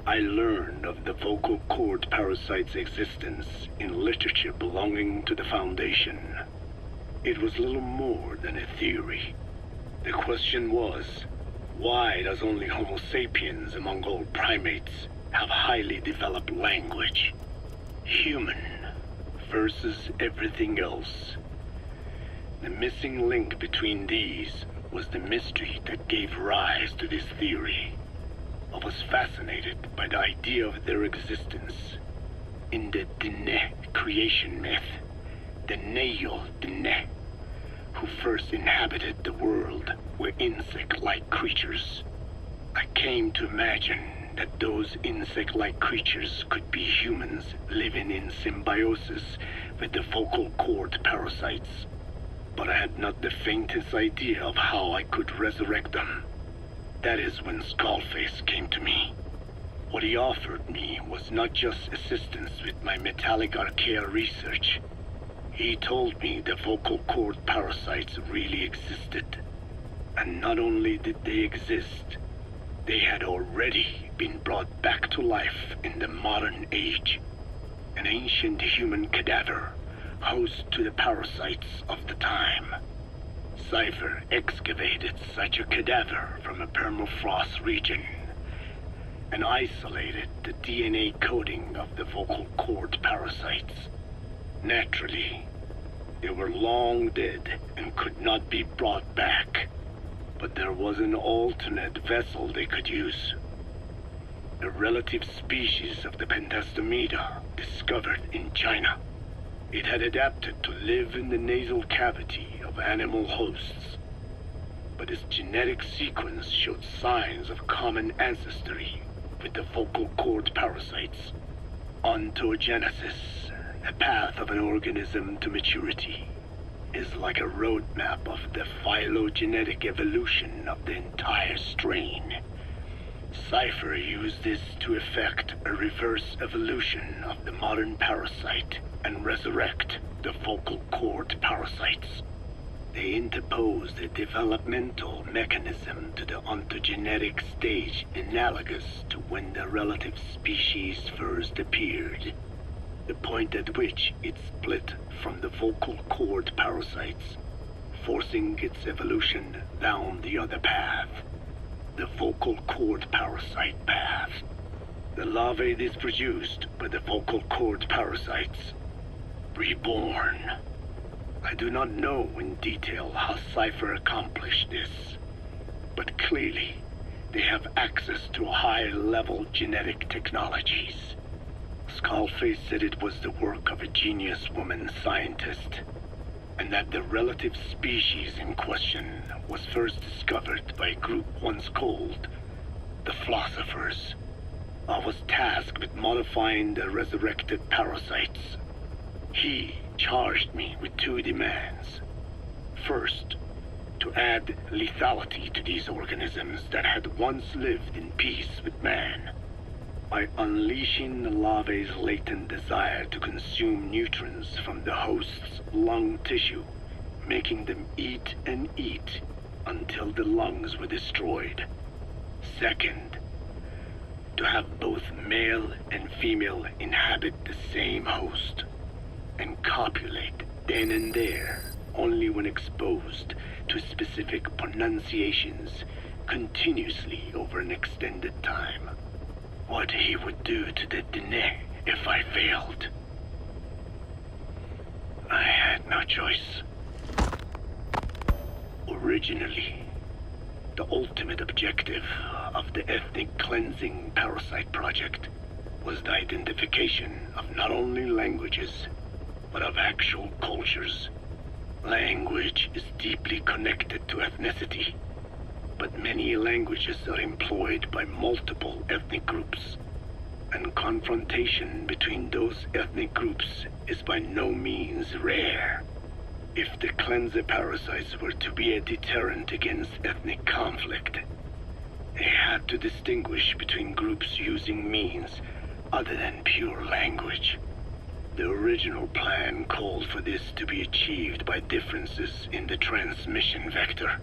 I learned of the vocal cord parasite's existence in literature belonging to the Foundation. It was little more than a theory. The question was, why does only Homo sapiens among all primates have highly developed language? Human versus everything else. The missing link between these was the mystery that gave rise to this theory. I was fascinated by the idea of their existence. In the Dene creation myth, the Neyo Dene, who first inhabited the world, were insect-like creatures. I came to imagine that those insect-like creatures could be humans living in symbiosis with the vocal cord parasites. But I had not the faintest idea of how I could resurrect them. That is when Skullface came to me. What he offered me was not just assistance with my metallic archaea research. He told me the vocal cord parasites really existed. And not only did they exist, they had already been brought back to life in the modern age. An ancient human cadaver, host to the parasites of the time. Cypher excavated such a cadaver from a permafrost region and isolated the DNA coding of the vocal cord parasites. Naturally, they were long dead and could not be brought back, but there was an alternate vessel they could use. A relative species of the Pentastomida discovered in China. It had adapted to live in the nasal cavity of animal hosts, but its genetic sequence showed signs of common ancestry with the vocal cord parasites. Ontogenesis, the path of an organism to maturity, is like a roadmap of the phylogenetic evolution of the entire strain. Cypher used this to effect a reverse evolution of the modern parasite and resurrect the vocal cord parasites. They interposed a developmental mechanism to the ontogenetic stage analogous to when the relative species first appeared, the point at which it split from the vocal cord parasites, forcing its evolution down the other path, the vocal cord parasite path. The larvae this produced by the vocal cord parasites, reborn. I do not know in detail how Cypher accomplished this, but clearly they have access to high-level genetic technologies. Skullface said it was the work of a genius woman scientist, and that the relative species in question was first discovered by a group once called the Philosophers. I was tasked with modifying the resurrected parasites. He charged me with two demands. First, to add lethality to these organisms that had once lived in peace with man, by unleashing the larvae's latent desire to consume nutrients from the host's lung tissue, making them eat and eat until the lungs were destroyed. Second, to have both male and female inhabit the same host and copulate then and there only when exposed to specific pronunciations continuously over an extended time. What he would do to the Dene if I failed. I had no choice. Originally, the ultimate objective of the ethnic cleansing parasite project was the identification of not only languages, but of actual cultures. Language is deeply connected to ethnicity, but many languages are employed by multiple ethnic groups, and confrontation between those ethnic groups is by no means rare. If the cleanser parasites were to be a deterrent against ethnic conflict, they had to distinguish between groups using means other than pure language. The original plan called for this to be achieved by differences in the transmission vector.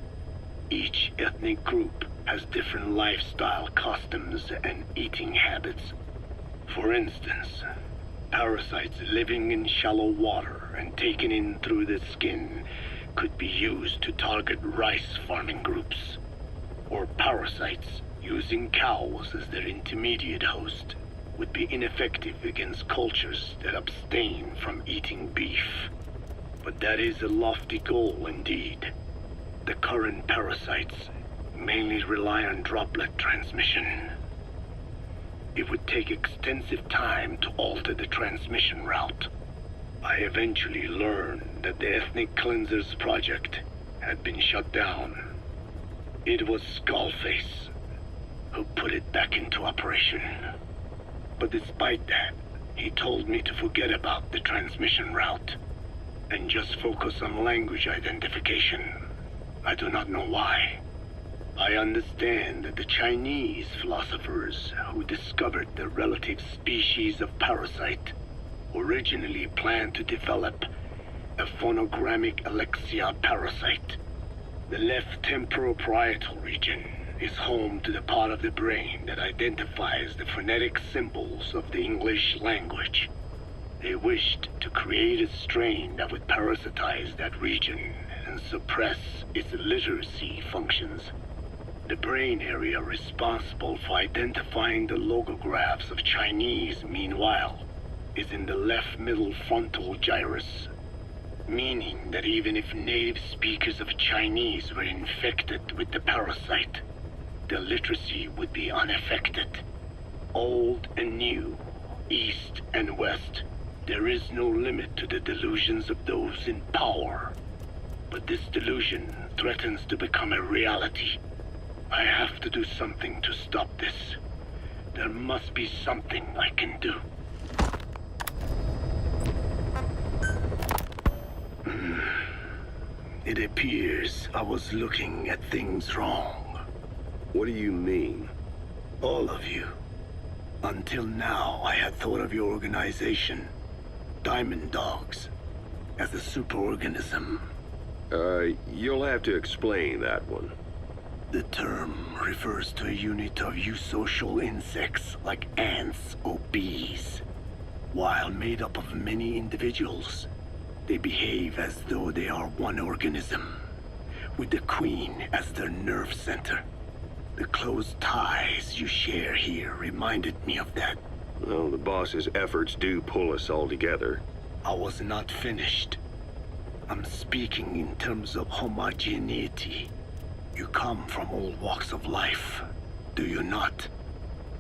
Each ethnic group has different lifestyle customs and eating habits. For instance, parasites living in shallow water and taken in through the skin could be used to target rice farming groups, or parasites using cows as their intermediate host would be ineffective against cultures that abstain from eating beef. But that is a lofty goal indeed. The current parasites mainly rely on droplet transmission. It would take extensive time to alter the transmission route. I eventually learned that the Ethnic Cleansers project had been shut down. It was Skullface who put it back into operation. But despite that, he told me to forget about the transmission route and just focus on language identification. I do not know why. I understand that the Chinese philosophers who discovered the relative species of parasite originally planned to develop a phonogrammic Alexia parasite. The left temporal parietal region is home to the part of the brain that identifies the phonetic symbols of the English language. They wished to create a strain that would parasitize that region and suppress its literacy functions. The brain area responsible for identifying the logographs of Chinese, meanwhile, is in the left middle frontal gyrus, meaning that even if native speakers of Chinese were infected with the parasite, their literacy would be unaffected. Old and new, east and west, there is no limit to the delusions of those in power. But this delusion threatens to become a reality. I have to do something to stop this. There must be something I can do. It appears I was looking at things wrong. What do you mean? All of you. Until now, I had thought of your organization, Diamond Dogs, as a superorganism. You'll have to explain that one. The term refers to a unit of eusocial insects like ants or bees. While made up of many individuals, they behave as though they are one organism, with the queen as their nerve center. The close ties you share here reminded me of that. Well, the boss's efforts do pull us all together. I was not finished. I'm speaking in terms of homogeneity. You come from all walks of life, do you not?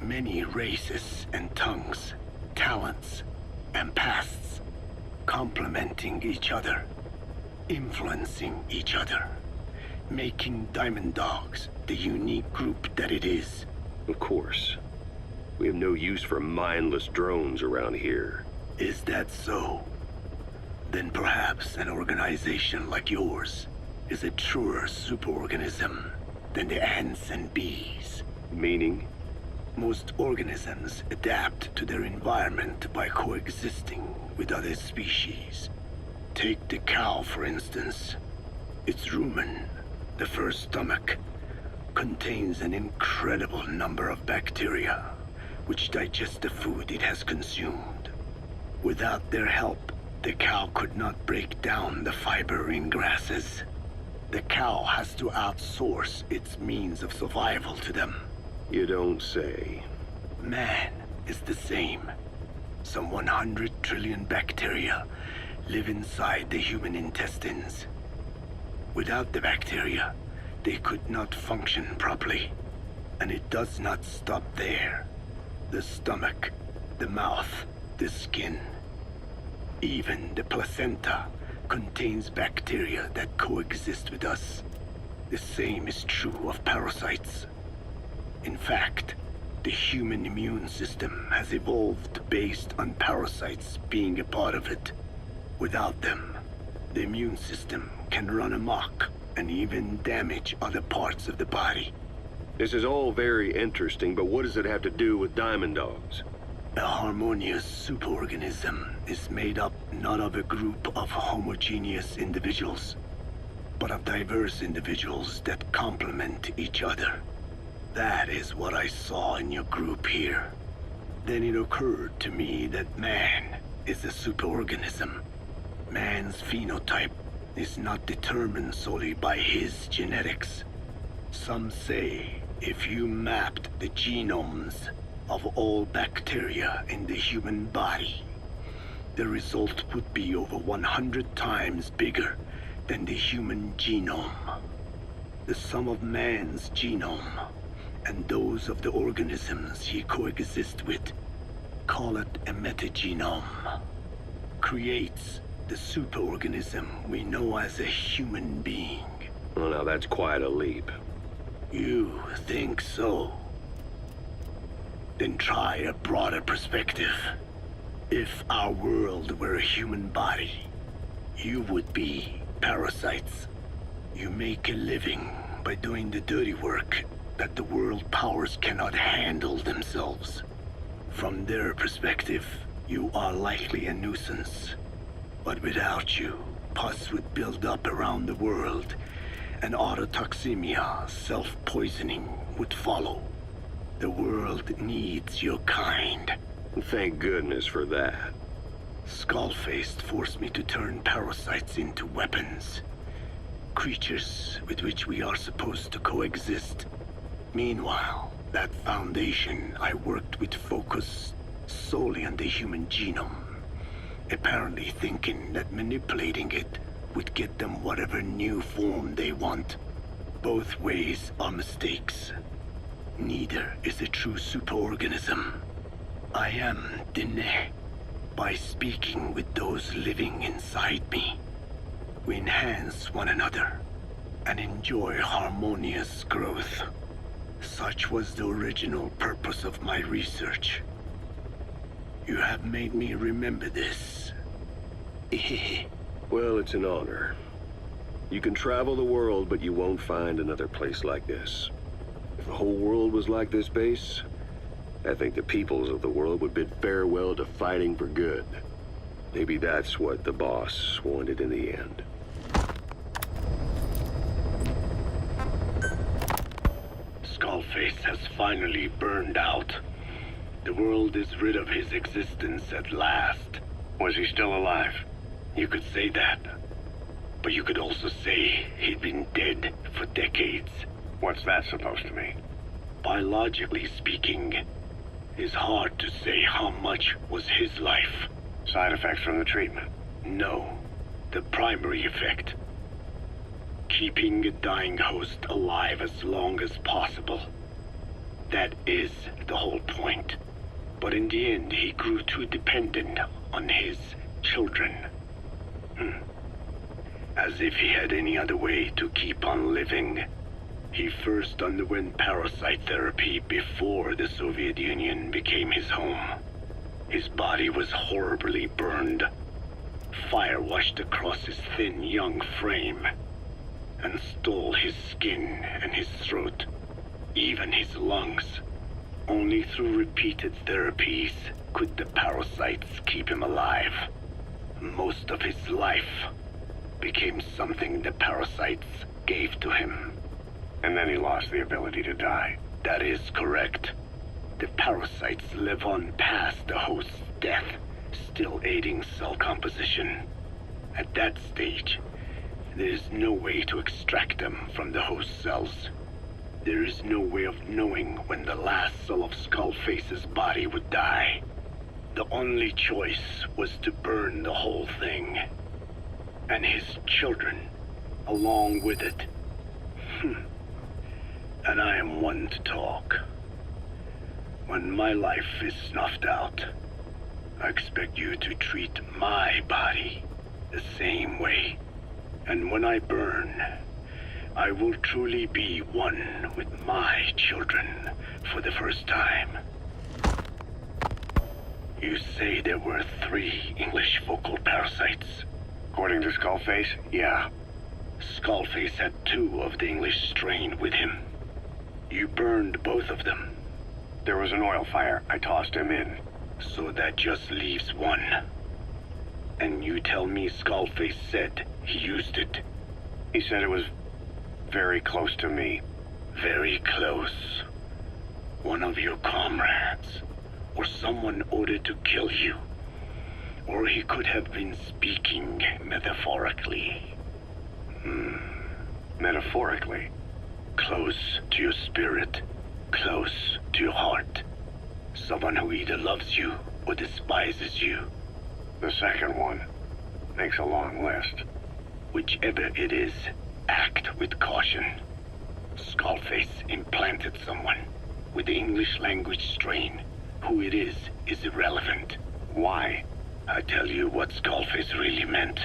Many races and tongues, talents and pasts, complementing each other, influencing each other, making Diamond Dogs the unique group that it is. Of course. We have no use for mindless drones around here. Is that so? Then perhaps an organization like yours is a truer superorganism than the ants and bees. Meaning? Most organisms adapt to their environment by coexisting with other species. Take the cow, for instance. Its rumen, the first stomach, contains an incredible number of bacteria which digest the food it has consumed. Without their help, the cow could not break down the fiber in grasses. The cow has to outsource its means of survival to them. You don't say. Man is the same. Some 100 trillion bacteria live inside the human intestines. Without the bacteria, they could not function properly. And it does not stop there. The stomach, the mouth, the skin, even the placenta contains bacteria that coexist with us. The same is true of parasites. In fact, the human immune system has evolved based on parasites being a part of it. Without them, the immune system can run amok and even damage other parts of the body. This is all very interesting, but what does it have to do with Diamond Dogs? A harmonious superorganism is made up not of a group of homogeneous individuals, but of diverse individuals that complement each other. That is what I saw in your group here. Then it occurred to me that man is a superorganism. Man's phenotype is not determined solely by his genetics. Some say if you mapped the genomes of all bacteria in the human body, the result would be over 100 times bigger than the human genome. The sum of man's genome and those of the organisms he coexists with, call it a metagenome, creates the superorganism we know as a human being. Well, now that's quite a leap. You think so? Then try a broader perspective. If our world were a human body, you would be parasites. You make a living by doing the dirty work that the world powers cannot handle themselves. From their perspective, you are likely a nuisance. But without you, pus would build up around the world, and autotoxemia, self-poisoning, would follow. The world needs your kind. Thank goodness for that. Skull-faced forced me to turn parasites into weapons. Creatures with which we are supposed to coexist. Meanwhile, that Foundation I worked with focused solely on the human genome, apparently thinking that manipulating it would get them whatever new form they want. Both ways are mistakes. Neither is a true superorganism. I am Dine. By speaking with those living inside me, we enhance one another and enjoy harmonious growth. Such was the original purpose of my research. You have made me remember this. Well, it's an honor. You can travel the world, but you won't find another place like this. If the whole world was like this base, I think the peoples of the world would bid farewell to fighting for good. Maybe that's what the boss wanted in the end. Skullface has finally burned out. The world is rid of his existence at last. Was he still alive? You could say that. But you could also say he'd been dead for decades. What's that supposed to mean? Biologically speaking, it's hard to say how much was his life. Side effects from the treatment? No, the primary effect. Keeping a dying host alive as long as possible. That is the whole point. But in the end, he grew too dependent on his children. As if he had any other way to keep on living. He first underwent parasite therapy before the Soviet Union became his home. His body was horribly burned. Fire washed across his thin young frame and stole his skin and his throat, even his lungs. Only through repeated therapies could the parasites keep him alive. Most of his life became something the parasites gave to him. And then he lost the ability to die. That is correct. The parasites live on past the host's death, still aiding cell composition. At that stage, there is no way to extract them from the host cells. There is no way of knowing when the last cell of Skullface's body would die. The only choice was to burn the whole thing. And his children, along with it. And I am one to talk. When my life is snuffed out, I expect you to treat my body the same way. And when I burn, I will truly be one with my children for the first time. You say there were 3 English vocal parasites. According to Skullface, yeah. Skullface had 2 of the English strain with him. You burned both of them. There was an oil fire. I tossed him in. So that just leaves 1. And you tell me Skullface said he used it. He said it was very close to me. Very close. One of your comrades, or someone ordered to kill you. Or he could have been speaking metaphorically. Metaphorically? Close to your spirit, close to your heart. Someone who either loves you or despises you. The second one makes a long list. Whichever it is, act with caution. Skullface implanted someone with the English language strain. Who it is irrelevant. Why? I tell you what Skullface really meant.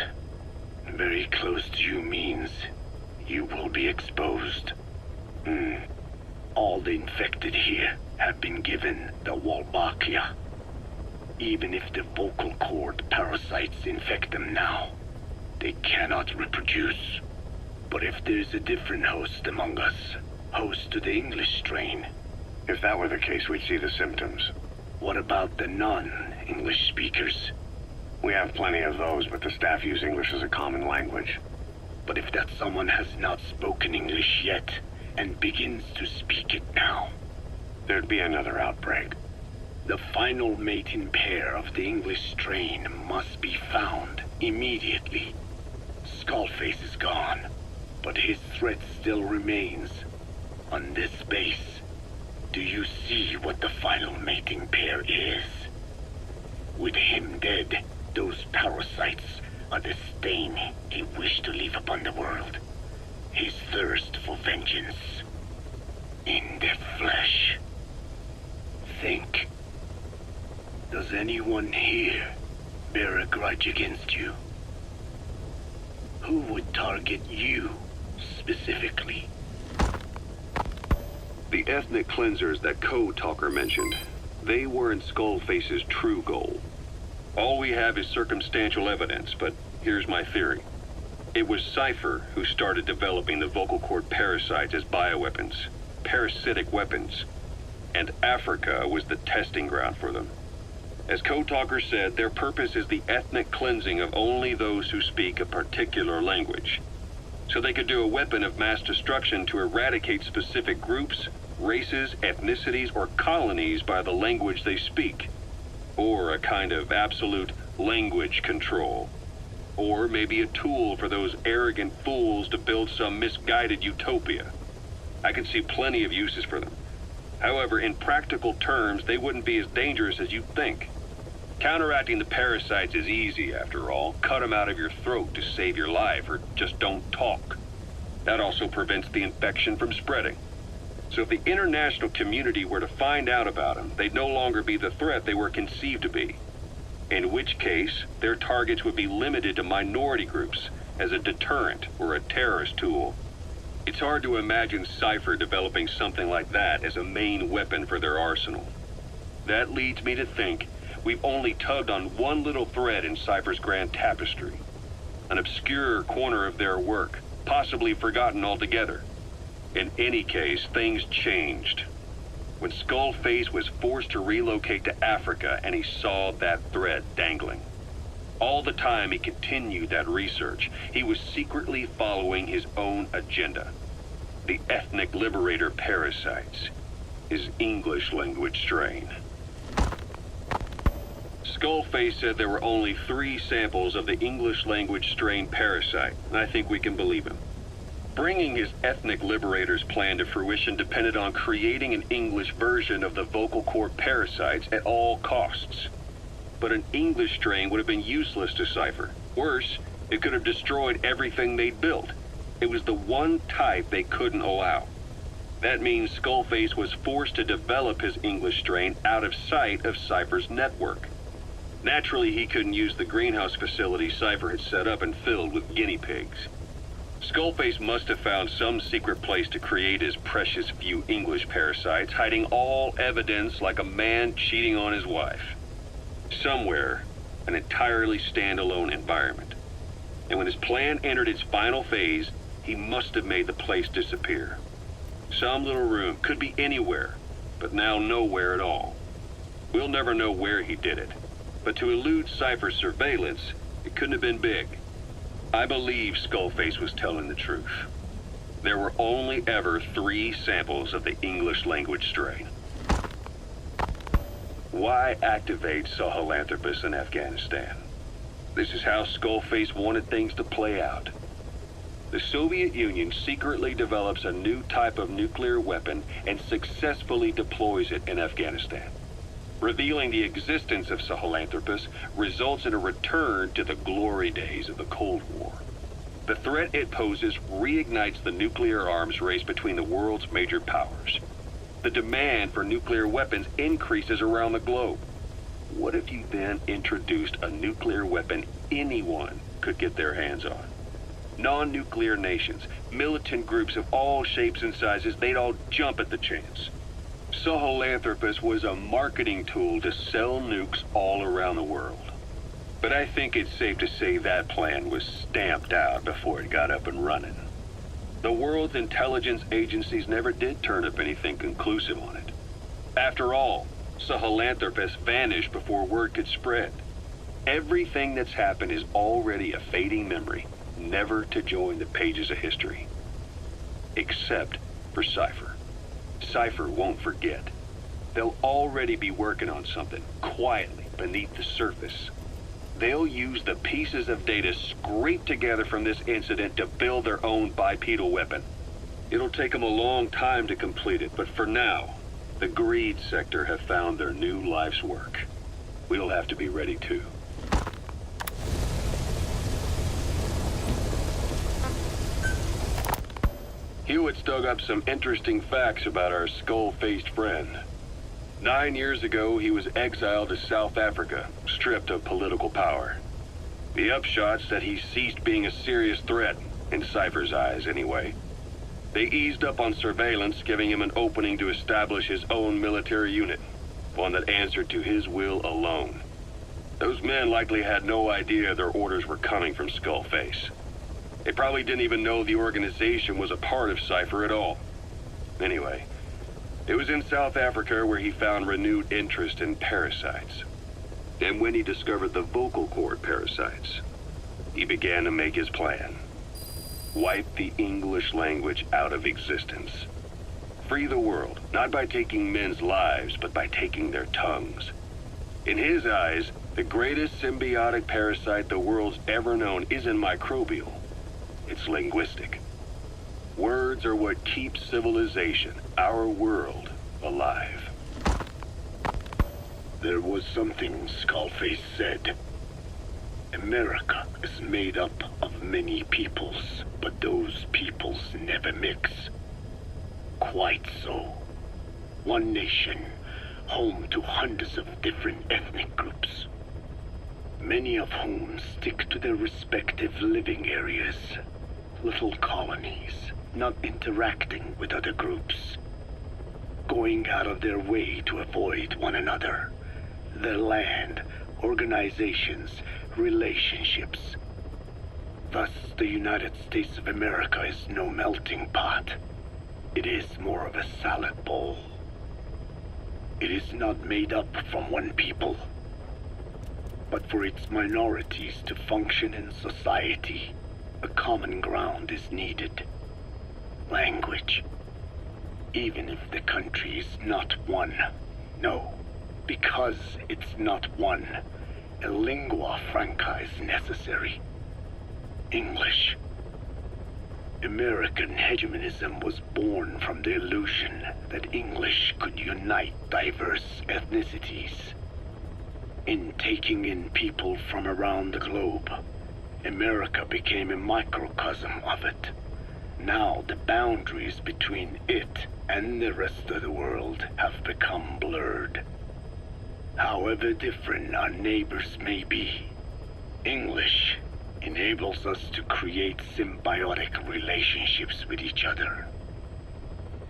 Very close to you means you will be exposed. All the infected here have been given the Wolbachia. Even if the vocal cord parasites infect them now, they cannot reproduce. But if there's a different host among us, host to the English strain. If that were the case, we'd see the symptoms. What about the non-English speakers? We have plenty of those, but the staff use English as a common language. But if that someone has not spoken English yet, and begins to speak it now, There'd be another outbreak. the final mating pair of the English strain must be found immediately. Skullface is gone, but his threat still remains. On this base, do you see what the final mating pair is? With him dead, those parasites are the stain he wished to leave upon the world. His thirst for vengeance. In their flesh. Think. Does anyone here bear a grudge against you? Who would target you, specifically? The ethnic cleansers that Code Talker mentioned, they weren't Skullface's true goal. All we have is circumstantial evidence, but here's my theory. It was Cypher who started developing the vocal cord parasites as bioweapons, parasitic weapons, and Africa was the testing ground for them. As Code Talker said, their purpose is the ethnic cleansing of only those who speak a particular language. So they could do a weapon of mass destruction to eradicate specific groups, races, ethnicities, or colonies by the language they speak. Or a kind of absolute language control. Or maybe a tool for those arrogant fools to build some misguided utopia. I can see plenty of uses for them. However, in practical terms, they wouldn't be as dangerous as you'd think. Counteracting the parasites is easy, after all. Cut them out of your throat to save your life, or just don't talk. That also prevents the infection from spreading. So if the international community were to find out about them, they'd no longer be the threat they were conceived to be. In which case, their targets would be limited to minority groups as a deterrent or a terrorist tool. It's hard to imagine Cypher developing something like that as a main weapon for their arsenal. That leads me to think we've only tugged on one little thread in Cypher's grand tapestry. An obscure corner of their work, possibly forgotten altogether. In any case, things changed. When Skullface was forced to relocate to Africa and he saw that thread dangling. All the time he continued that research, he was secretly following his own agenda. The ethnic liberator parasites. His English language strain. Skullface said there were only 3 samples of the English language strain parasite, and I think we can believe him. Bringing his ethnic liberator's plan to fruition depended on creating an English version of the vocal cord parasites at all costs. But an English strain would have been useless to Cypher. Worse, it could have destroyed everything they'd built. It was the one type they couldn't allow. That means Skullface was forced to develop his English strain out of sight of Cypher's network. Naturally, he couldn't use the greenhouse facility Cypher had set up and filled with guinea pigs. Skullface must have found some secret place to create his precious few English parasites, hiding all evidence like a man cheating on his wife. Somewhere, an entirely standalone environment. And when his plan entered its final phase, he must have made the place disappear. Some little room, could be anywhere, but now nowhere at all. We'll never know where he did it, but to elude Cypher's surveillance, it couldn't have been big. I believe Skullface was telling the truth. There were only ever 3 samples of the English language strain. Why activate Sahelanthropus in Afghanistan? This is how Skullface wanted things to play out. The Soviet Union secretly develops a new type of nuclear weapon and successfully deploys it in Afghanistan. Revealing the existence of Sahelanthropus results in a return to the glory days of the Cold War. The threat it poses reignites the nuclear arms race between the world's major powers. The demand for nuclear weapons increases around the globe. What if you then introduced a nuclear weapon anyone could get their hands on? Non-nuclear nations, militant groups of all shapes and sizes, they'd all jump at the chance. Sahelanthropus was a marketing tool to sell nukes all around the world. But I think it's safe to say that plan was stamped out before it got up and running. The world's intelligence agencies never did turn up anything conclusive on it. After all, Sahelanthropus vanished before word could spread. Everything that's happened is already a fading memory, never to join the pages of history. Except for Cypher. Cypher won't forget. They'll already be working on something, quietly beneath the surface. They'll use the pieces of data scraped together from this incident to build their own bipedal weapon. It'll take them a long time to complete it, but for now, the greed sector have found their new life's work. We'll have to be ready too. Hewitt's dug up some interesting facts about our skull-faced friend. 9 years ago, he was exiled to South Africa, stripped of political power. The upshot's that he ceased being a serious threat, in Cypher's eyes anyway. They eased up on surveillance, giving him an opening to establish his own military unit, one that answered to his will alone. Those men likely had no idea their orders were coming from Skullface. They probably didn't even know the organization was a part of Cypher at all. Anyway, it was in South Africa where he found renewed interest in parasites. And when he discovered the vocal cord parasites, he began to make his plan. Wipe the English language out of existence. Free the world, not by taking men's lives, but by taking their tongues. In his eyes, the greatest symbiotic parasite the world's ever known isn't microbial. It's linguistic. Words are what keeps civilization, our world, alive. There was something Skullface said. America is made up of many peoples, but those peoples never mix. Quite so. One nation, home to hundreds of different ethnic groups, many of whom stick to their respective living areas, little colonies, not interacting with other groups, going out of their way to avoid one another, their land, organizations, relationships. Thus, the United States of America is no melting pot. It is more of a salad bowl. It is not made up from one people, but for its minorities to function in society, a common ground is needed. Language. Even if the country is not one. No, because it's not one, a lingua franca is necessary. English. American hegemonism was born from the illusion that English could unite diverse ethnicities. In taking in people from around the globe, America became a microcosm of it. Now the boundaries between it and the rest of the world have become blurred. However different our neighbors may be, English enables us to create symbiotic relationships with each other.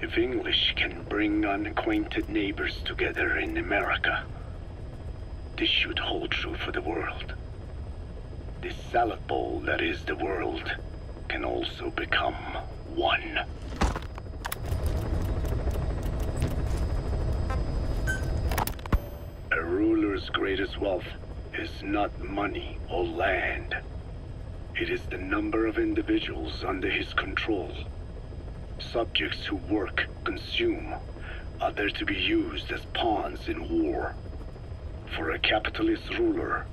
If English can bring unacquainted neighbors together in America, this should hold true for the world. This salad bowl that is the world can also become one. A ruler's greatest wealth is not money or land. It is the number of individuals under his control. Subjects who work, consume, are there to be used as pawns in war. For a capitalist ruler,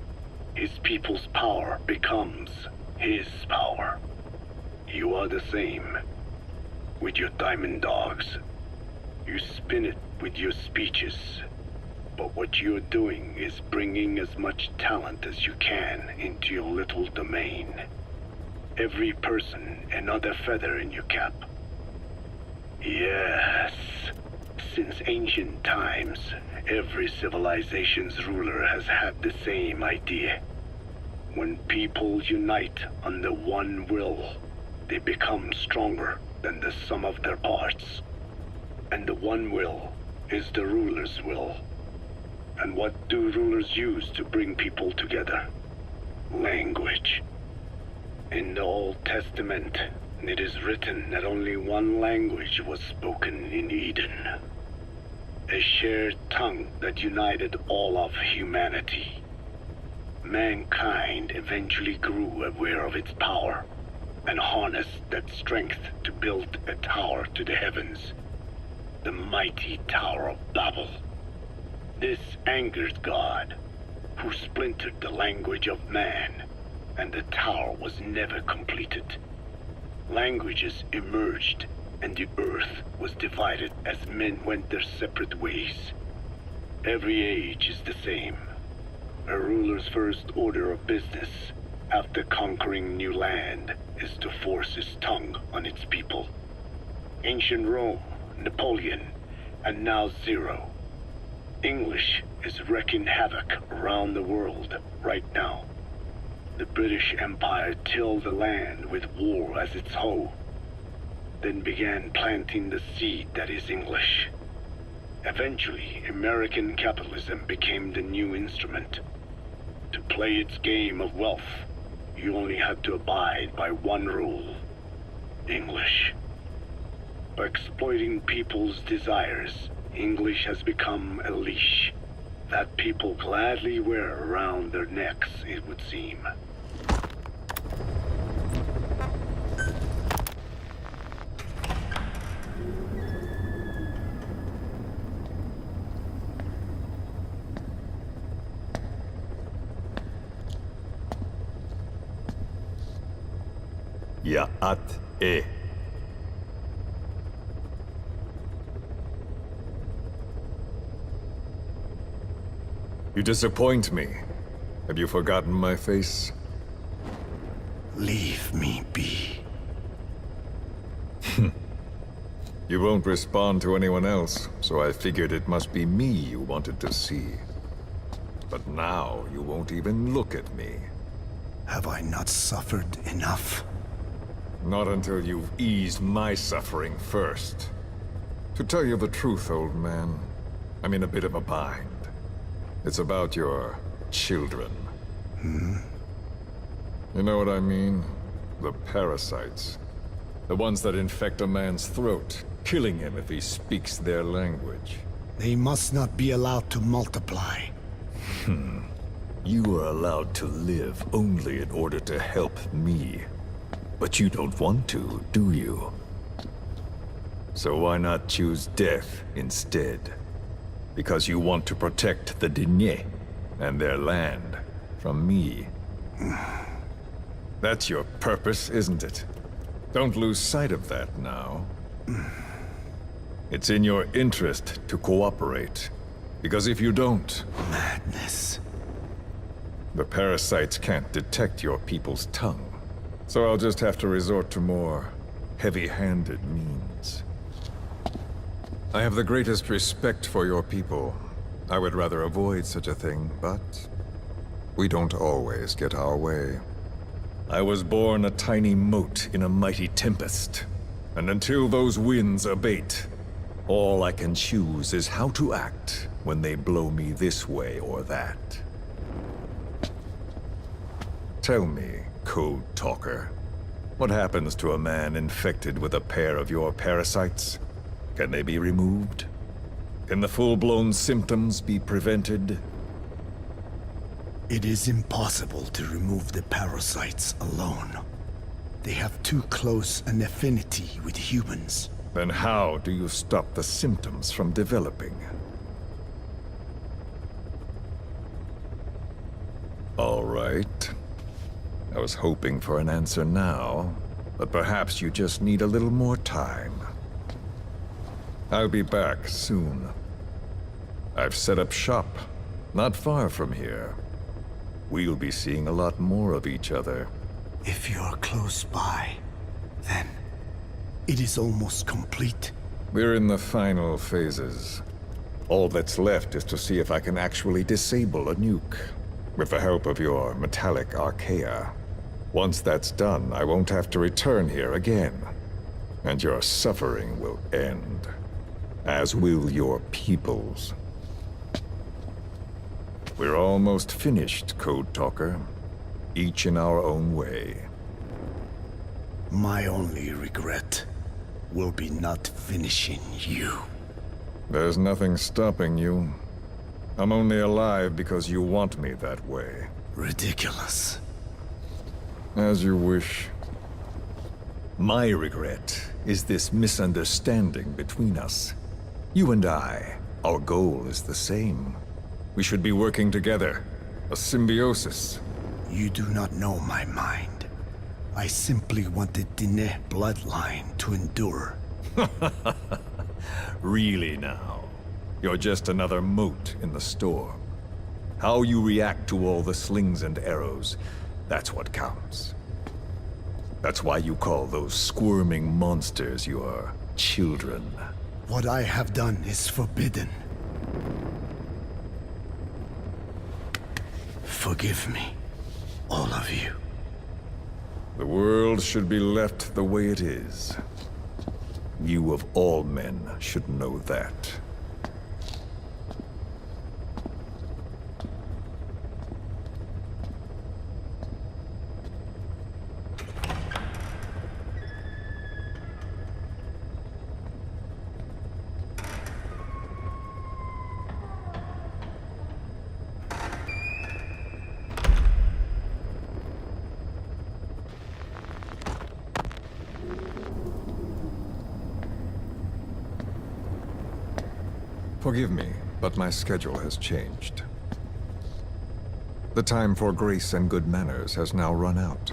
his people's power becomes his power. You are the same. With your diamond dogs, you spin it with your speeches. But what you're doing is bringing as much talent as you can into your little domain. Every person another feather in your cap. Yes. Since ancient times, every civilization's ruler has had the same idea. When people unite under one will, they become stronger than the sum of their parts. And the one will is the ruler's will. And what do rulers use to bring people together? Language. In the Old Testament, it is written that only one language was spoken in Eden. A shared tongue that united all of humanity. Mankind eventually grew aware of its power and harnessed that strength to build a tower to the heavens. The mighty Tower of Babel. This angered God, who splintered the language of man, and the tower was never completed. Languages emerged, and the earth was divided as men went their separate ways. Every age is the same. A ruler's first order of business, after conquering new land, is to force his tongue on its people. Ancient Rome, Napoleon, and now Zero. English is wreaking havoc around the world right now. The British Empire tilled the land with war as its hoe, then began planting the seed that is English. Eventually, American capitalism became the new instrument. To play its game of wealth, you only had to abide by one rule: English. By exploiting people's desires, English has become a leash that people gladly wear around their necks, it would seem. Ya'at-e. You disappoint me. Have you forgotten my face? Leave me be. You won't respond to anyone else, so I figured it must be me you wanted to see. But now you won't even look at me. Have I not suffered enough? Not until you've eased my suffering first. To tell you the truth, old man, I'm in a bit of a bind. It's about your children. You know what I mean? The parasites. The ones that infect a man's throat, killing him if he speaks their language. They must not be allowed to multiply. You are allowed to live only in order to help me. But you don't want to, do you? So why not choose death instead? Because you want to protect the Diné and their land from me. That's your purpose, isn't it? Don't lose sight of that now. It's in your interest to cooperate. Because if you don't... Madness. The parasites can't detect your people's tongue. So I'll just have to resort to more heavy-handed means. I have the greatest respect for your people. I would rather avoid such a thing, but we don't always get our way. I was born a tiny mote in a mighty tempest, and until those winds abate, all I can choose is how to act when they blow me this way or that. Tell me, Code Talker, what happens to a man infected with a pair of your parasites? Can they be removed? Can the full-blown symptoms be prevented? It is impossible to remove the parasites alone. They have too close an affinity with humans. Then how do you stop the symptoms from developing? All right. I was hoping for an answer now, but perhaps you just need a little more time. I'll be back soon. I've set up shop, not far from here. We'll be seeing a lot more of each other. If you're close by, then it is almost complete. We're in the final phases. All that's left is to see if I can actually disable a nuke, with the help of your metallic archaea. Once that's done, I won't have to return here again, and your suffering will end, as will your people's. We're almost finished, Code Talker, each in our own way. My only regret will be not finishing you. There's nothing stopping you. I'm only alive because you want me that way. Ridiculous. As you wish. My regret is this misunderstanding between us. You and I, our goal is the same. We should be working together. A symbiosis. You do not know my mind. I simply want the Diné bloodline to endure. Really now? You're just another mote in the storm. How you react to all the slings and arrows, that's what counts. That's why you call those squirming monsters your children. What I have done is forbidden. Forgive me, all of you. The world should be left the way it is. You of all men should know that. Forgive me, but my schedule has changed. The time for grace and good manners has now run out.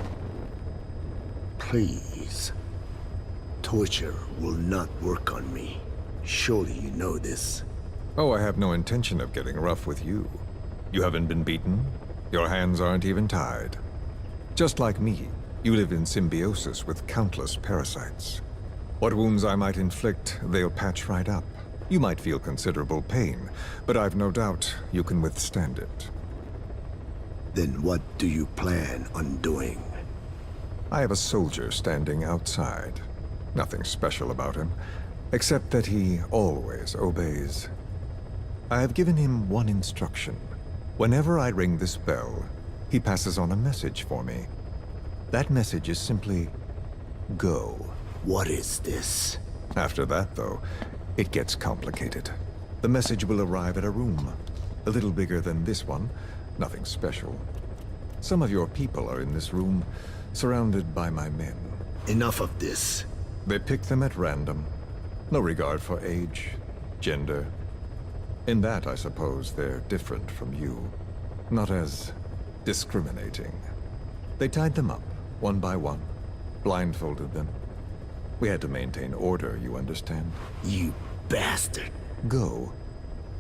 Please. Torture will not work on me. Surely you know this. Oh, I have no intention of getting rough with you. You haven't been beaten. Your hands aren't even tied. Just like me, you live in symbiosis with countless parasites. What wounds I might inflict, they'll patch right up. You might feel considerable pain, but I've no doubt you can withstand it. Then what do you plan on doing? I have a soldier standing outside. Nothing special about him, except that he always obeys. I have given him one instruction. Whenever I ring this bell, he passes on a message for me. That message is simply, go. What is this? After that, though, it gets complicated. The message will arrive at a room, a little bigger than this one, nothing special. Some of your people are in this room, surrounded by my men. Enough of this. They pick them at random. No regard for age, gender. In that, I suppose, they're different from you. Not as discriminating. They tied them up, one by one, blindfolded them. We had to maintain order, you understand? You bastard. Go.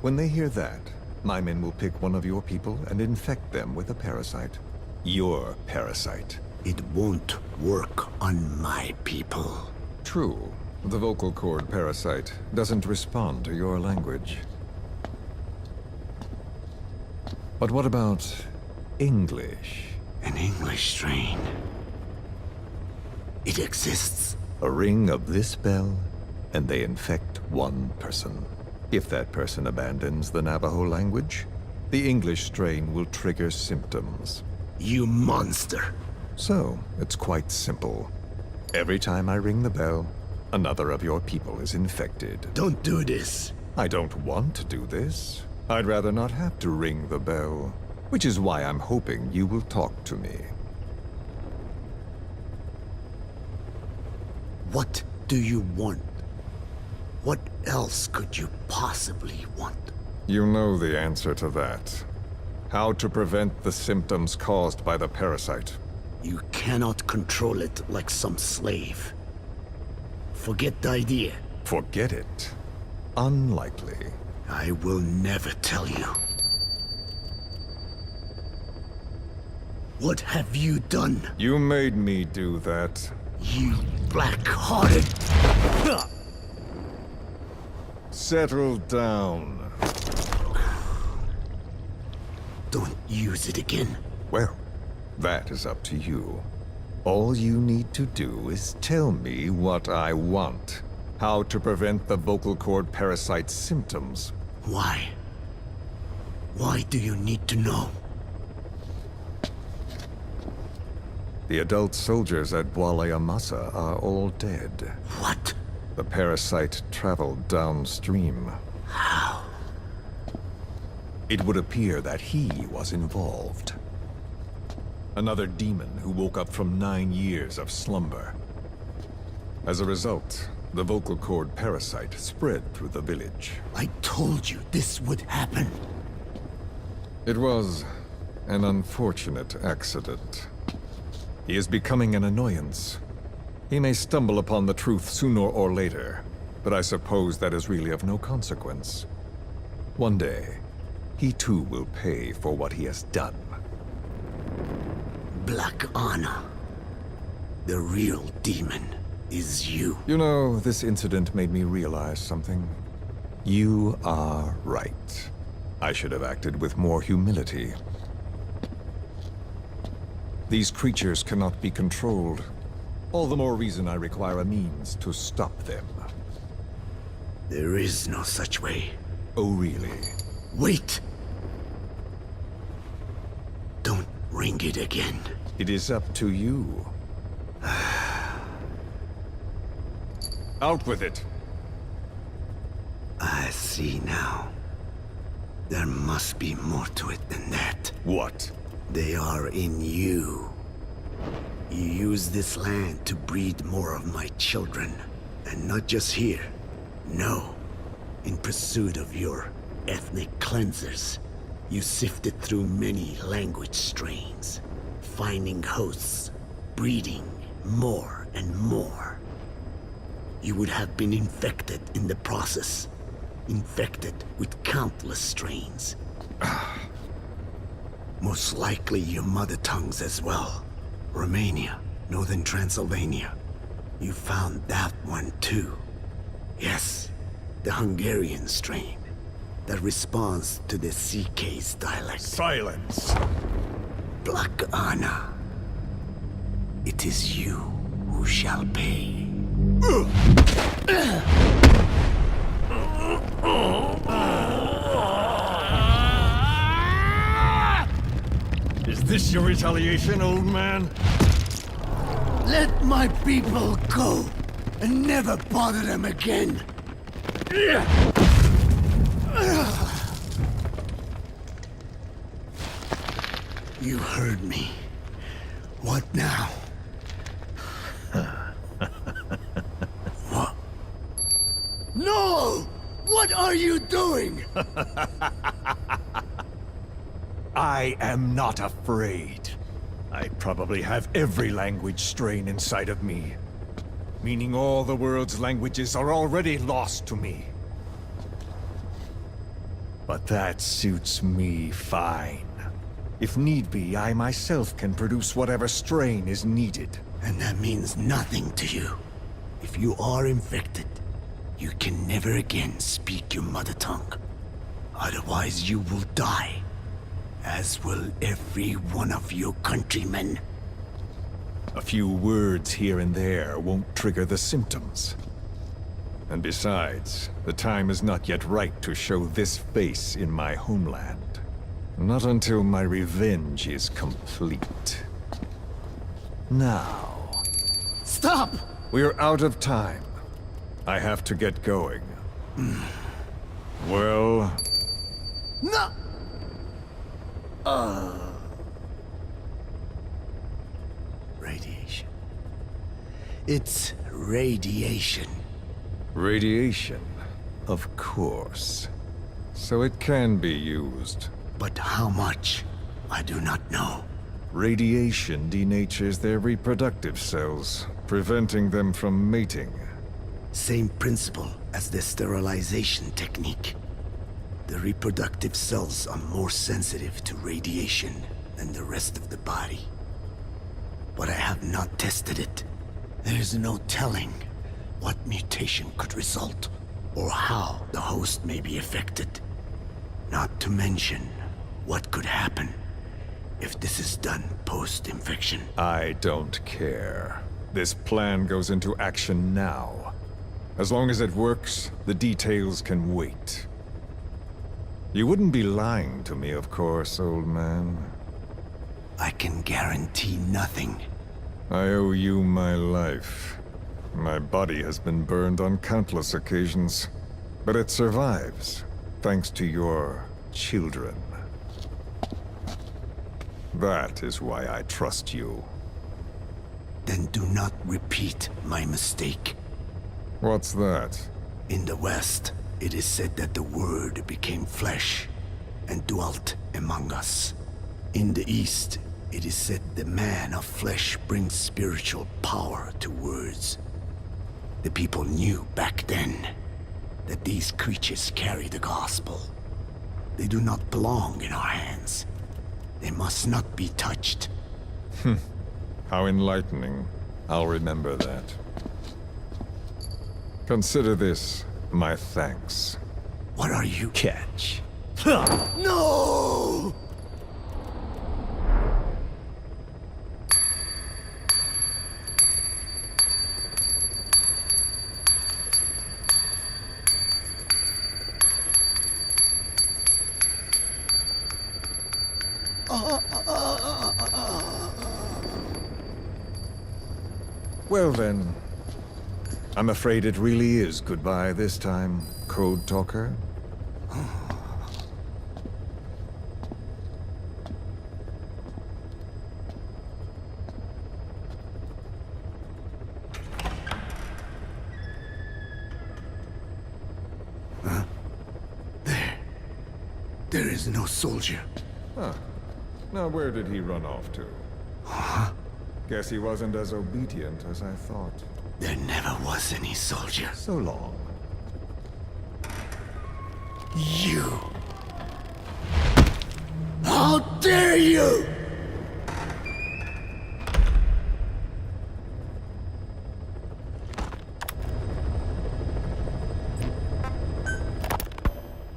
When they hear that, my men will pick one of your people and infect them with a parasite. Your parasite. It won't work on my people. True. The vocal cord parasite doesn't respond to your language. But what about English? An English strain. It exists. A ring of this bell, and they infect one person. If that person abandons the Navajo language, the English strain will trigger symptoms. You monster. So, it's quite simple. Every time I ring the bell, another of your people is infected. Don't do this. I don't want to do this. I'd rather not have to ring the bell, which is why I'm hoping you will talk to me. What do you want? What else could you possibly want? You know the answer to that. How to prevent the symptoms caused by the parasite. You cannot control it like some slave. Forget the idea. Forget it? Unlikely. I will never tell you. What have you done? You made me do that. You black-hearted... Settle down. Don't use it again. Well, that is up to you. All you need to do is tell me what I want. How to prevent the vocal cord parasite's symptoms. Why? Why do you need to know? The adult soldiers at Amasa are all dead. What? The parasite traveled downstream. How? It would appear that he was involved. Another demon who woke up from 9 years of slumber. As a result, the vocal cord parasite spread through the village. I told you this would happen. It was an unfortunate accident. He is becoming an annoyance. He may stumble upon the truth sooner or later, but I suppose that is really of no consequence. One day, he too will pay for what he has done. Black Anna. The real demon is you. You know, this incident made me realize something. You are right. I should have acted with more humility. These creatures cannot be controlled. All the more reason I require a means to stop them. There is no such way. Oh, really? Wait! Don't ring it again. It is up to you. Out with it! I see now. There must be more to it than that. What? They are in you. You use this land to breed more of my children. And not just here. No. In pursuit of your ethnic cleansers. You sifted through many language strains. Finding hosts. Breeding more and more. You would have been infected in the process. Infected with countless strains. Most likely your mother tongues as well. Romania, Northern Transylvania. You found that one too. Yes, the Hungarian strain. That responds to the CK's dialect. Silence! Black Anna. It is you who shall pay. Is this your retaliation, old man? Let my people go, and never bother them again. You heard me. What now? What? No! What are you doing? I am not afraid. I probably have every language strain inside of me. Meaning all the world's languages are already lost to me. But that suits me fine. If need be, I myself can produce whatever strain is needed. And that means nothing to you. If you are infected, you can never again speak your mother tongue. Otherwise you will die. As will every one of your countrymen. A few words here and there won't trigger the symptoms. And besides, the time is not yet right to show this face in my homeland. Not until my revenge is complete. Now... Stop! We're out of time. I have to get going. Well... No! Radiation. It's radiation. Radiation, of course. So it can be used. But how much, I do not know. Radiation denatures their reproductive cells, preventing them from mating. Same principle as the sterilization technique. The reproductive cells are more sensitive to radiation than the rest of the body. But I have not tested it. There is no telling what mutation could result, or how the host may be affected. Not to mention what could happen if this is done post-infection. I don't care. This plan goes into action now. As long as it works, the details can wait. You wouldn't be lying to me, of course, old man. I can guarantee nothing. I owe you my life. My body has been burned on countless occasions, but it survives, thanks to your children. That is why I trust you. Then do not repeat my mistake. What's that? In the West, it is said that the Word became flesh and dwelt among us. In the East, it is said the man of flesh brings spiritual power to words. The people knew back then that these creatures carry the gospel. They do not belong in our hands. They must not be touched. How enlightening. I'll remember that. Consider this my thanks. What are you? Catch. No! Well then, I'm afraid it really is goodbye this time, Code Talker. There is no soldier. Huh. Now where did he run off to? Guess he wasn't as obedient as I thought. There never was any soldier. So long. You! How dare you!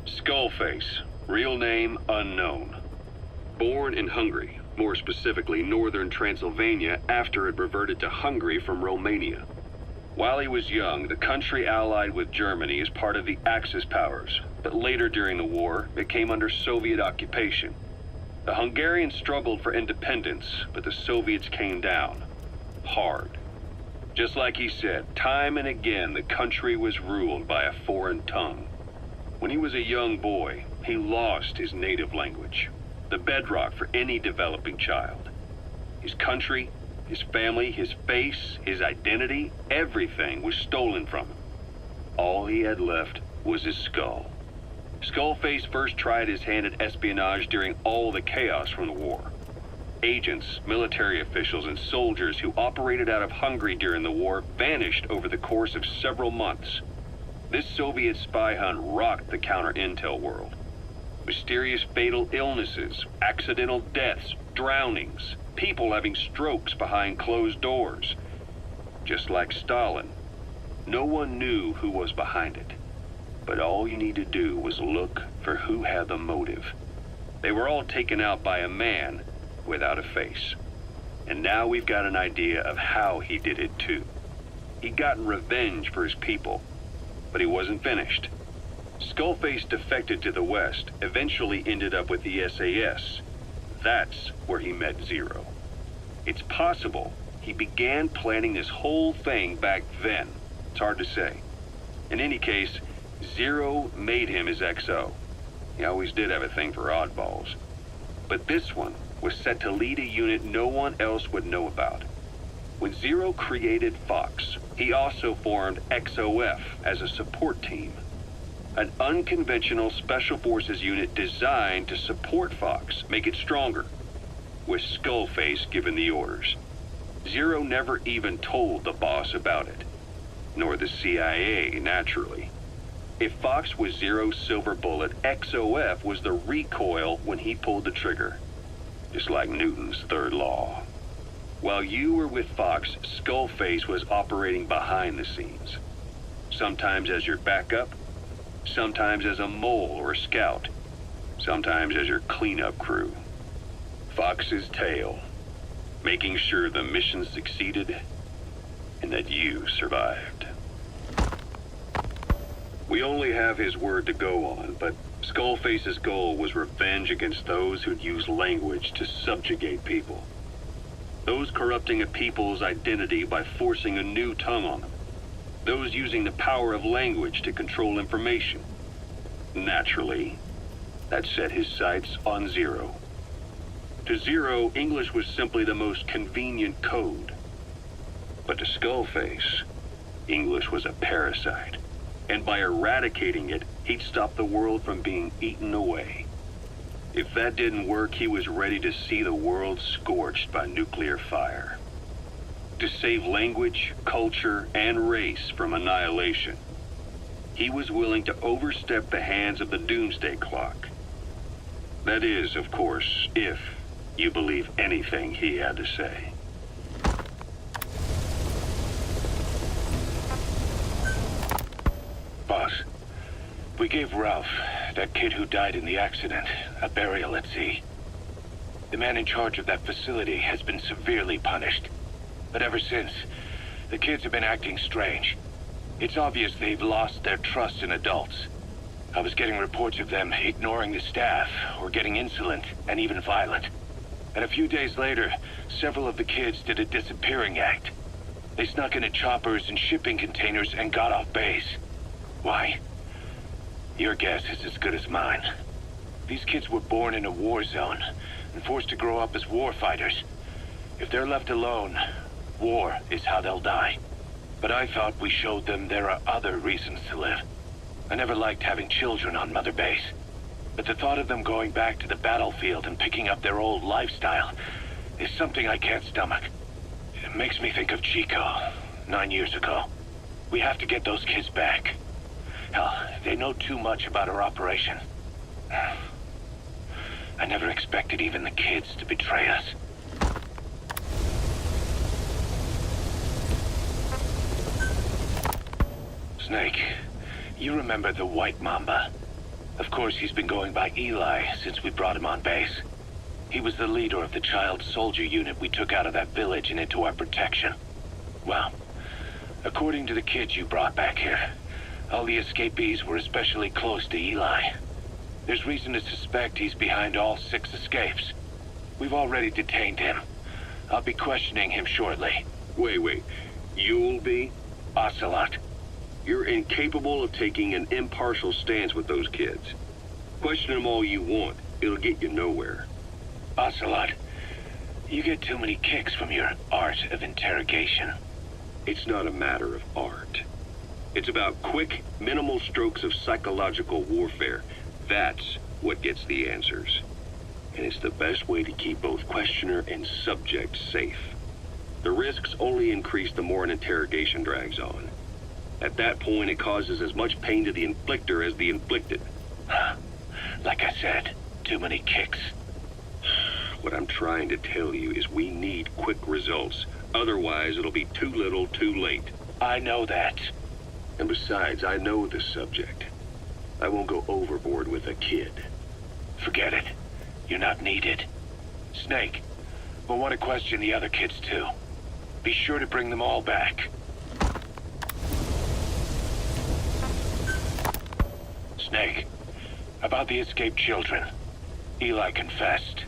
Skullface, real name unknown. Born in Hungary, more specifically northern Transylvania, after it reverted to Hungary from Romania. While he was young, the country allied with Germany as part of the Axis powers, but later during the war, it came under Soviet occupation. The Hungarians struggled for independence, but the Soviets came down. Hard. Just like he said, time and again the country was ruled by a foreign tongue. When he was a young boy, he lost his native language, the bedrock for any developing child. His country, his family, his face, his identity, everything was stolen from him. All he had left was his skull. Skullface first tried his hand at espionage during all the chaos from the war. Agents, military officials, and soldiers who operated out of Hungary during the war vanished over the course of several months. This Soviet spy hunt rocked the counter-intel world. Mysterious fatal illnesses, accidental deaths, drownings, people having strokes behind closed doors. Just like Stalin, no one knew who was behind it. But all you need to do was look for who had the motive. They were all taken out by a man without a face. And now we've got an idea of how he did it too. He'd gotten revenge for his people, but he wasn't finished. Skullface defected to the West, eventually ended up with the SAS. That's where he met Zero. It's possible he began planning this whole thing back then. It's hard to say. In any case, Zero made him his XO. He always did have a thing for oddballs. But this one was set to lead a unit no one else would know about. When Zero created Fox, he also formed XOF as a support team. An unconventional special forces unit designed to support Fox, make it stronger, with Skullface giving the orders. Zero never even told the boss about it, nor the CIA, naturally. If Fox was Zero's silver bullet, XOF was the recoil when he pulled the trigger, just like Newton's third law. While you were with Fox, Skullface was operating behind the scenes, sometimes as your backup, sometimes as a mole or a scout, sometimes as your cleanup crew. Fox's tail, making sure the mission succeeded and that you survived. We only have his word to go on, but Skullface's goal was revenge against those who'd use language to subjugate people. Those corrupting a people's identity by forcing a new tongue on them. Those using the power of language to control information. Naturally, that set his sights on Zero. To Zero, English was simply the most convenient code. But to Skullface, English was a parasite. And by eradicating it, he'd stop the world from being eaten away. If that didn't work, he was ready to see the world scorched by nuclear fire. To save language, culture, and race from annihilation, he was willing to overstep the hands of the doomsday clock. That is, of course, if you believe anything he had to say. Boss, we gave Ralph, that kid who died in the accident, a burial at sea. The man in charge of that facility has been severely punished. But ever since, the kids have been acting strange. It's obvious they've lost their trust in adults. I was getting reports of them ignoring the staff, or getting insolent, and even violent. And a few days later, several of the kids did a disappearing act. They snuck into choppers and shipping containers and got off base. Why? Your guess is as good as mine. These kids were born in a war zone and forced to grow up as war fighters. If they're left alone, war is how they'll die. But I thought we showed them there are other reasons to live. I never liked having children on Mother Base. But the thought of them going back to the battlefield and picking up their old lifestyle is something I can't stomach. It makes me think of Chico, 9 years ago. We have to get those kids back. Hell, they know too much about our operation. I never expected even the kids to betray us. Snake, you remember the White Mamba? Of course, he's been going by Eli since we brought him on base. He was the leader of the child soldier unit we took out of that village and into our protection. Well, according to the kids you brought back here, all the escapees were especially close to Eli. There's reason to suspect he's behind all 6 escapes. We've already detained him. I'll be questioning him shortly. Wait. You'll be? Ocelot. You're incapable of taking an impartial stance with those kids. Question them all you want. It'll get you nowhere. Ocelot, you get too many kicks from your art of interrogation. It's not a matter of art. It's about quick, minimal strokes of psychological warfare. That's what gets the answers. And it's the best way to keep both questioner and subject safe. The risks only increase the more an interrogation drags on. At that point, it causes as much pain to the inflictor as the inflicted. Like I said, too many kicks. What I'm trying to tell you is we need quick results. Otherwise, it'll be too little, too late. I know that. And besides, I know the subject. I won't go overboard with a kid. Forget it. You're not needed. Snake, we'll want to question the other kids too. Be sure to bring them all back. Snake, about the escaped children. Eli confessed.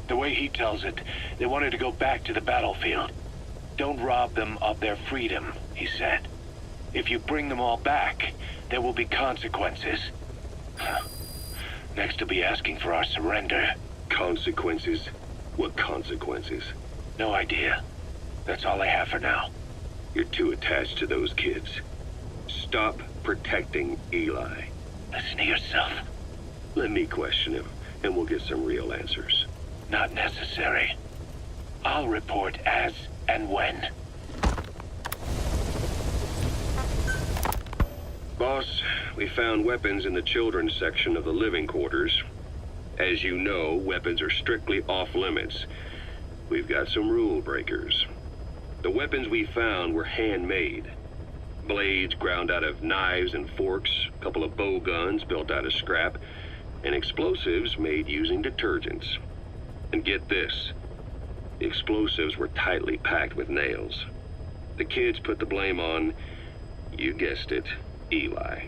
The way he tells it, they wanted to go back to the battlefield. Don't rob them of their freedom, he said. If you bring them all back, there will be consequences. Next, he'll be asking for our surrender. Consequences? What consequences? No idea. That's all I have for now. You're too attached to those kids. Stop protecting Eli. Listen to yourself. Let me question him, and we'll get some real answers. Not necessary. I'll report as and when. Boss, we found weapons in the children's section of the living quarters. As you know, weapons are strictly off limits. We've got some rule breakers. The weapons we found were handmade. Blades ground out of knives and forks, a couple of bow guns built out of scrap, and explosives made using detergents. And get this, the explosives were tightly packed with nails. The kids put the blame on, you guessed it, Eli.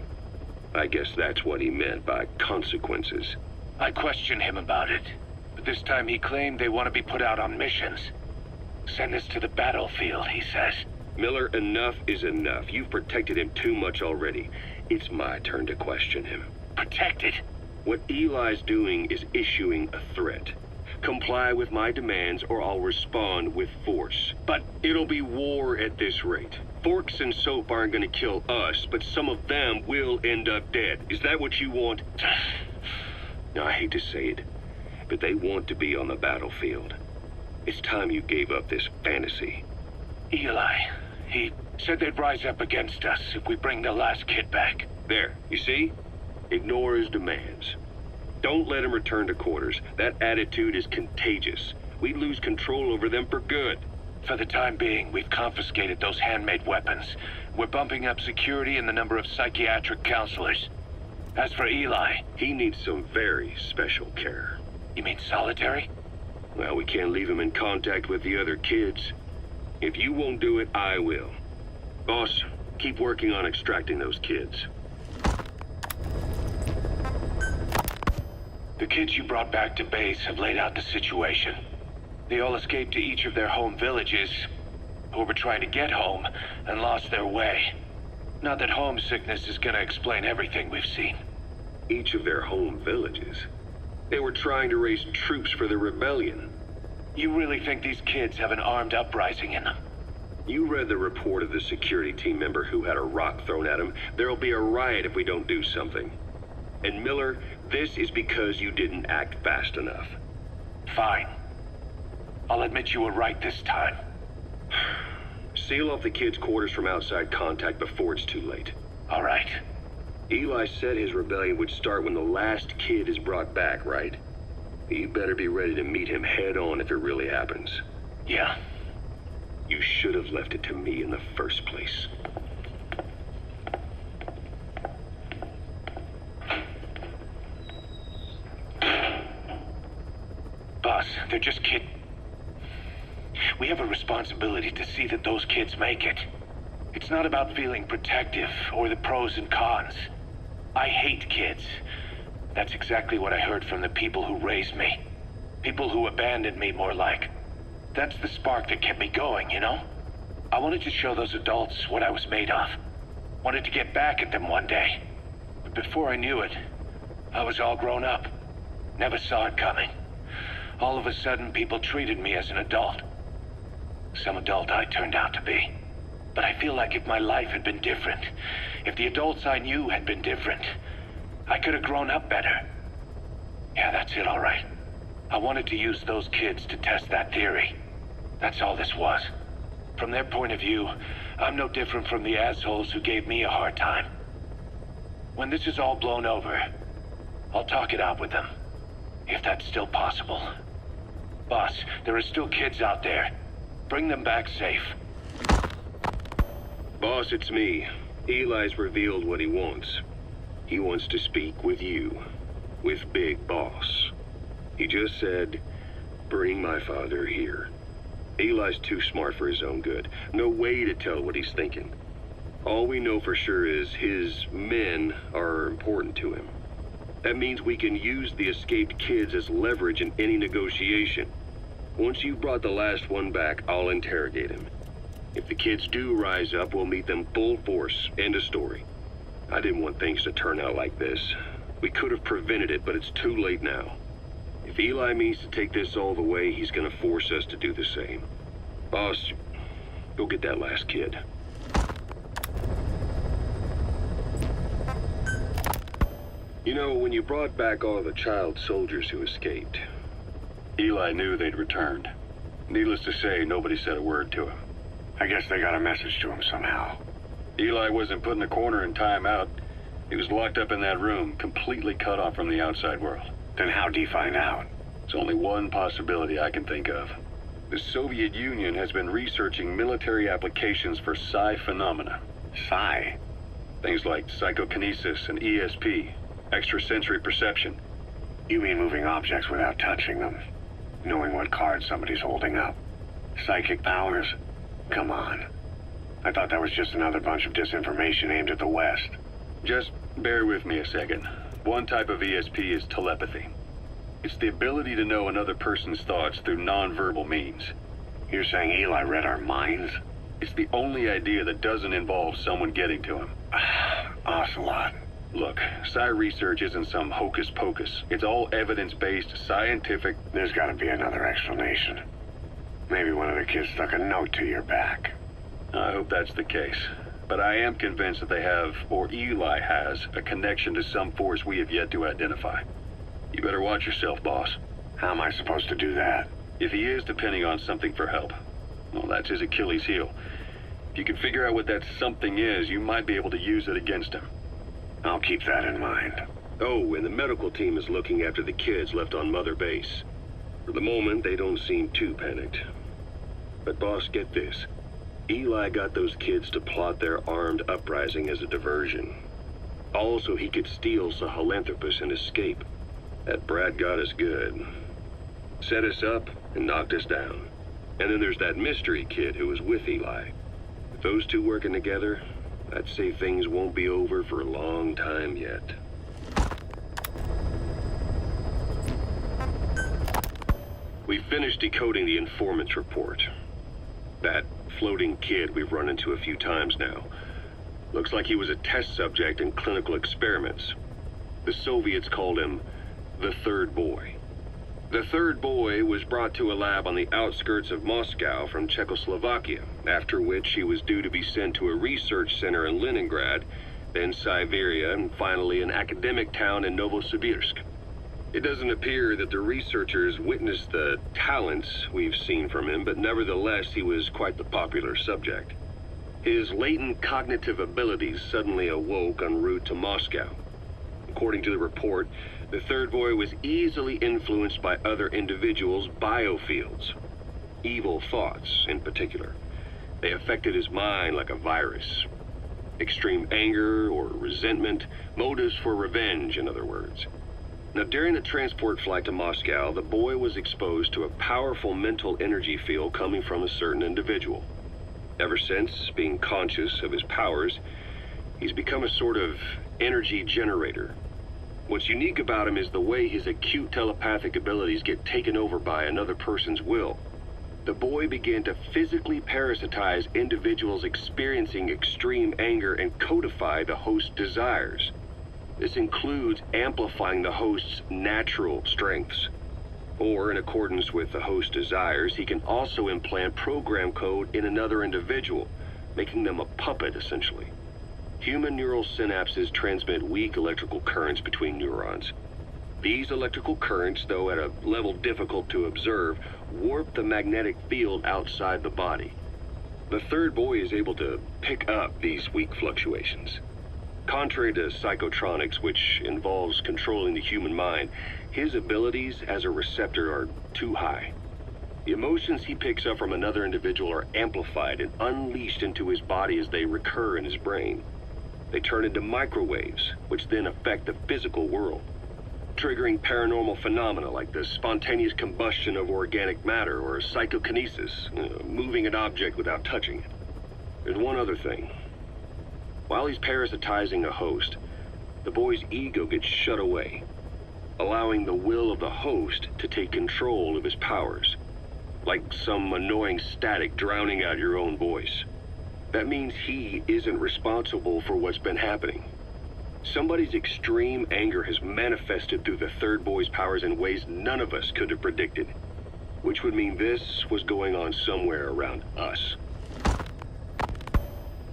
I guess that's what he meant by consequences. I questioned him about it, but this time he claimed they want to be put out on missions. Send us to the battlefield, he says. Miller, enough is enough. You've protected him too much already. It's my turn to question him. Protected? What Eli's doing is issuing a threat. Comply with my demands or I'll respond with force. But it'll be war at this rate. Forks and soap aren't gonna kill us, but some of them will end up dead. Is that what you want? Now, I hate to say it, but they want to be on the battlefield. It's time you gave up this fantasy. Eli, he said they'd rise up against us if we bring the last kid back. There, you see? Ignore his demands. Don't let him return to quarters. That attitude is contagious. We lose control over them for good. For the time being, we've confiscated those handmade weapons. We're bumping up security and the number of psychiatric counselors. As for Eli, He needs some very special care. you mean solitary? Well, we can't leave him in contact with the other kids. If you won't do it, I will. Boss, keep working on extracting those kids. The kids you brought back to base have laid out the situation. They all escaped to each of their home villages, or were trying to get home, and lost their way. Not that homesickness is gonna explain everything we've seen. Each of their home villages. They were trying to raise troops for the rebellion. You really think these kids have an armed uprising in them? You read the report of the security team member who had a rock thrown at him. There'll be a riot if we don't do something. And Miller, this is because you didn't act fast enough. Fine. I'll admit you were right this time. Seal off the kids' quarters from outside contact before it's too late. All right. Eli said his rebellion would start when the last kid is brought back, right? You better be ready to meet him head on if it really happens. Yeah. You should have left it to me in the first place. Boss, they're just kids. We have a responsibility to see that those kids make it. It's not about feeling protective or the pros and cons. I hate kids. That's exactly what I heard from the people who raised me. People who abandoned me, more like. That's the spark that kept me going, you know? I wanted to show those adults what I was made of. Wanted to get back at them one day. But before I knew it, I was all grown up. Never saw it coming. All of a sudden, people treated me as an adult. Some adult I turned out to be. But I feel like if my life had been different, if the adults I knew had been different, I could have grown up better. Yeah, that's it, all right. I wanted to use those kids to test that theory. That's all this was. From their point of view, I'm no different from the assholes who gave me a hard time. When this is all blown over, I'll talk it out with them. If that's still possible. Boss, there are still kids out there. Bring them back safe. Boss, it's me. Eli's revealed what he wants. He wants to speak with you. With Big Boss. He just said, bring my father here. Eli's too smart for his own good. No way to tell what he's thinking. All we know for sure is his men are important to him. That means we can use the escaped kids as leverage in any negotiation. Once you've brought the last one back, I'll interrogate him. If the kids do rise up, we'll meet them full force. End of story. I didn't want things to turn out like this. We could have prevented it, but it's too late now. If Eli means to take this all the way, he's gonna force us to do the same. Boss, go get that last kid. You know, when you brought back all the child soldiers who escaped, Eli knew they'd returned. Needless to say, nobody said a word to him. I guess they got a message to him somehow. Eli wasn't put in a corner in timeout. He was locked up in that room, completely cut off from the outside world. Then how'd he find out? There's only one possibility I can think of. The Soviet Union has been researching military applications for psi phenomena. Psi? Things like psychokinesis and ESP, extrasensory perception. You mean moving objects without touching them? Knowing what card somebody's holding up? Psychic powers? Come on. I thought that was just another bunch of disinformation aimed at the West. Just bear with me a second. One type of ESP is telepathy. It's the ability to know another person's thoughts through nonverbal means. You're saying Eli read our minds? It's the only idea that doesn't involve someone getting to him. Ocelot. Look, psi research isn't some hocus pocus. It's all evidence-based, scientific. There's gotta be another explanation. Maybe one of the kids stuck a note to your back. I hope that's the case. But I am convinced that they have, or Eli has, a connection to some force we have yet to identify. You better watch yourself, boss. How am I supposed to do that? If he is depending on something for help, well, that's his Achilles heel. If you can figure out what that something is, you might be able to use it against him. I'll keep that in mind. oh, and the medical team is looking after the kids left on Mother Base. For the moment, they don't seem too panicked. But boss, get this. Eli got those kids to plot their armed uprising as a diversion. Also, he could steal Sahelanthropus and escape. That brat got us good. Set us up and knocked us down. And then there's that mystery kid who was with Eli. With those two working together, I'd say things won't be over for a long time yet. We finished decoding the informant's report. That floating kid we've run into a few times now. Looks like he was a test subject in clinical experiments. The Soviets called him the Third Boy. The Third Boy was brought to a lab on the outskirts of Moscow from Czechoslovakia, after which he was due to be sent to a research center in Leningrad, then Siberia, and finally an academic town in Novosibirsk. It doesn't appear that the researchers witnessed the talents we've seen from him, but nevertheless he was quite the popular subject. His latent cognitive abilities suddenly awoke en route to Moscow. According to the report, the Third Boy was easily influenced by other individuals' biofields. Evil thoughts, in particular. They affected his mind like a virus. Extreme anger or resentment, motives for revenge, in other words. Now, during the transport flight to Moscow, the boy was exposed to a powerful mental energy field coming from a certain individual. Ever since, being conscious of his powers, he's become a sort of energy generator. What's unique about him is the way his acute telepathic abilities get taken over by another person's will. The boy began to physically parasitize individuals experiencing extreme anger and codify the host's desires. This includes amplifying the host's natural strengths. Or, in accordance with the host's desires, he can also implant program code in another individual, making them a puppet, essentially. Human neural synapses transmit weak electrical currents between neurons. These electrical currents, though at a level difficult to observe, warp the magnetic field outside the body. The Third Boy is able to pick up these weak fluctuations. Contrary to psychotronics, which involves controlling the human mind, his abilities as a receptor are too high. The emotions he picks up from another individual are amplified and unleashed into his body as they recur in his brain. They turn into microwaves, which then affect the physical world, triggering paranormal phenomena like the spontaneous combustion of organic matter or psychokinesis, moving an object without touching it. There's one other thing. While he's parasitizing a host, the boy's ego gets shut away, allowing the will of the host to take control of his powers, like some annoying static drowning out your own voice. That means he isn't responsible for what's been happening. Somebody's extreme anger has manifested through the Third Boy's powers in ways none of us could have predicted, which would mean this was going on somewhere around us.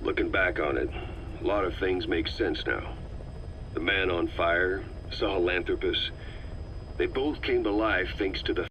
Looking back on it, a lot of things make sense now. The man on fire, Sahelanthropus. They both came to life thanks to the